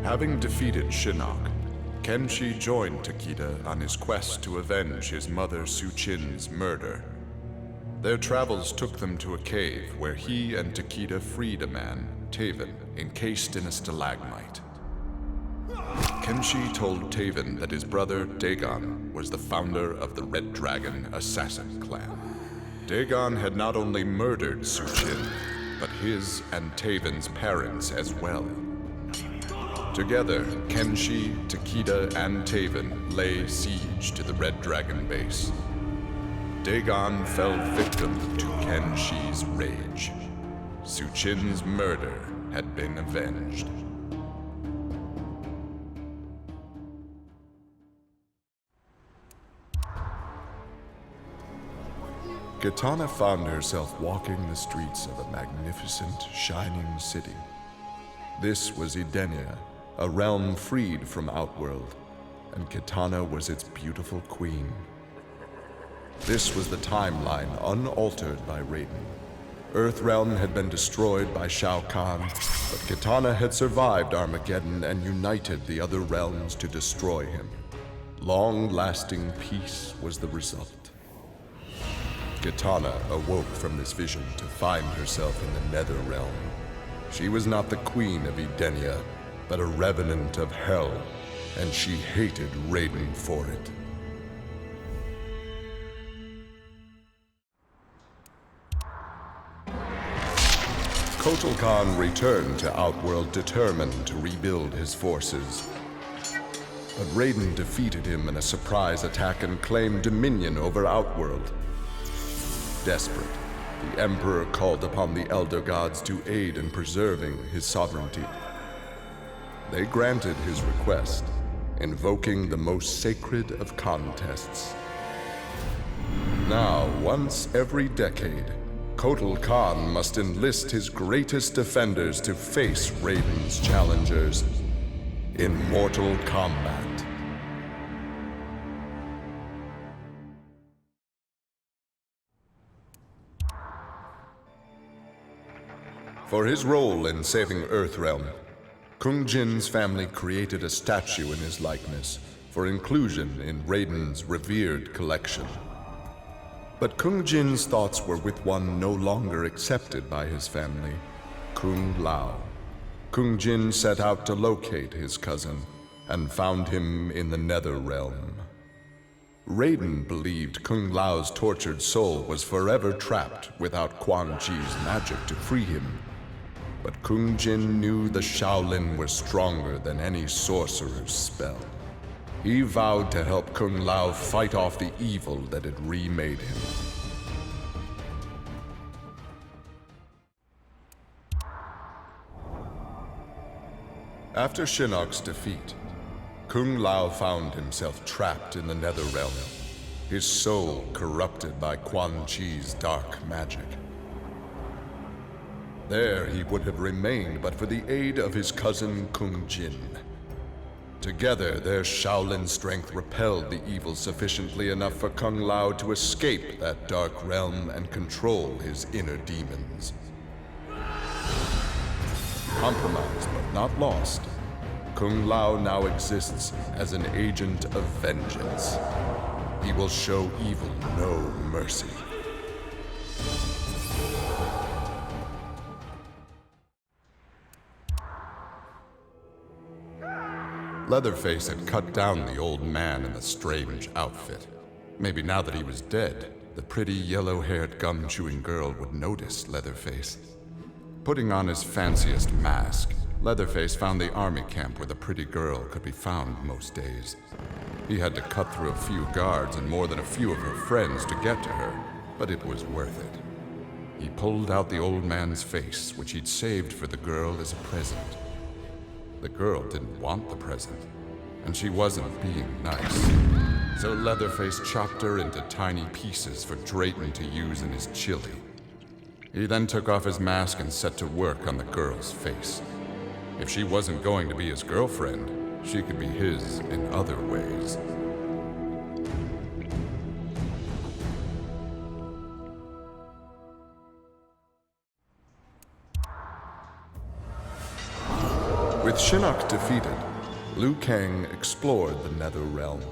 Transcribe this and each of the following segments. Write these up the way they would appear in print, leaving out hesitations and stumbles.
Having defeated Shinnok, Kenshi joined Takeda on his quest to avenge his mother Su-Chin's murder. Their travels took them to a cave where he and Takeda freed a man, Taven, encased in a stalagmite. Kenshi told Taven that his brother, Dagon, was the founder of the Red Dragon Assassin Clan. Dagon had not only murdered Su-Chin, but his and Taven's parents as well. Together, Kenshi, Takeda, and Taven lay siege to the Red Dragon base. Dagon fell victim to Kenshi's rage. Su-Chin's murder had been avenged. Kitana found herself walking the streets of a magnificent, shining city. This was Edenia, a realm freed from Outworld, and Kitana was its beautiful queen. This was the timeline unaltered by Raiden. Earthrealm had been destroyed by Shao Kahn, but Kitana had survived Armageddon and united the other realms to destroy him. Long-lasting peace was the result. Kitana awoke from this vision to find herself in the Nether Realm. She was not the queen of Edenia, but a revenant of hell, and she hated Raiden for it. Kotal Khan returned to Outworld determined to rebuild his forces. But Raiden defeated him in a surprise attack and claimed dominion over Outworld. Desperate, the Emperor called upon the Elder Gods to aid in preserving his sovereignty. They granted his request, invoking the most sacred of contests. Now, once every decade, Kotal Khan must enlist his greatest defenders to face Raiden's challengers in mortal combat. For his role in saving Earthrealm, Kung Jin's family created a statue in his likeness for inclusion in Raiden's revered collection. But Kung Jin's thoughts were with one no longer accepted by his family, Kung Lao. Kung Jin set out to locate his cousin and found him in the Nether Realm. Raiden believed Kung Lao's tortured soul was forever trapped without Quan Chi's magic to free him. But Kung Jin knew the Shaolin was stronger than any sorcerer's spell. He vowed to help Kung Lao fight off the evil that had remade him. After Shinnok's defeat, Kung Lao found himself trapped in the Nether Realm, his soul corrupted by Quan Chi's dark magic. There he would have remained but for the aid of his cousin Kung Jin. Together, their Shaolin strength repelled the evil sufficiently enough for Kung Lao to escape that dark realm and control his inner demons. Compromised but not lost, Kung Lao now exists as an agent of vengeance. He will show evil no mercy. Leatherface had cut down the old man in the strange outfit. Maybe now that he was dead, the pretty yellow-haired gum-chewing girl would notice Leatherface. Putting on his fanciest mask, Leatherface found the army camp where the pretty girl could be found most days. He had to cut through a few guards and more than a few of her friends to get to her, but it was worth it. He pulled out the old man's face, which he'd saved for the girl as a present. The girl didn't want the present, and she wasn't being nice. So Leatherface chopped her into tiny pieces for Drayton to use in his chili. He then took off his mask and set to work on the girl's face. If she wasn't going to be his girlfriend, she could be his in other ways. With Shinnok defeated, Liu Kang explored the Nether Realm,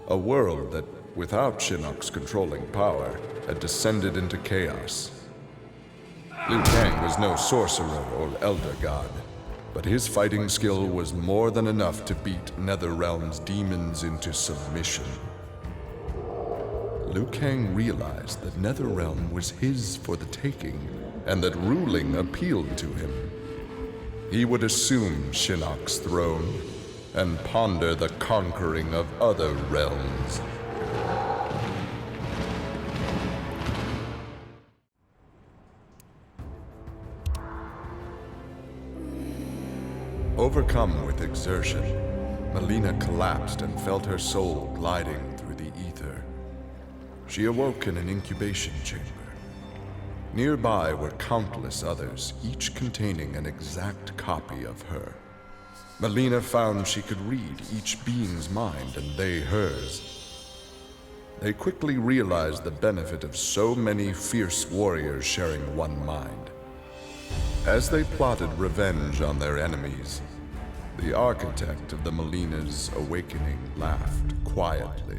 a world that, without Shinnok's controlling power, had descended into chaos. Liu Kang was no sorcerer or elder god, but his fighting skill was more than enough to beat Netherrealm's demons into submission. Liu Kang realized that Netherrealm was his for the taking, and that ruling appealed to him. He would assume Shinnok's throne and ponder the conquering of other realms. Overcome with exertion, Melina collapsed and felt her soul gliding through the ether. She awoke in an incubation chamber. Nearby were countless others, each containing an exact copy of her. Melina found she could read each being's mind and they hers. They quickly realized the benefit of so many fierce warriors sharing one mind. As they plotted revenge on their enemies, the architect of the Melina's awakening laughed quietly.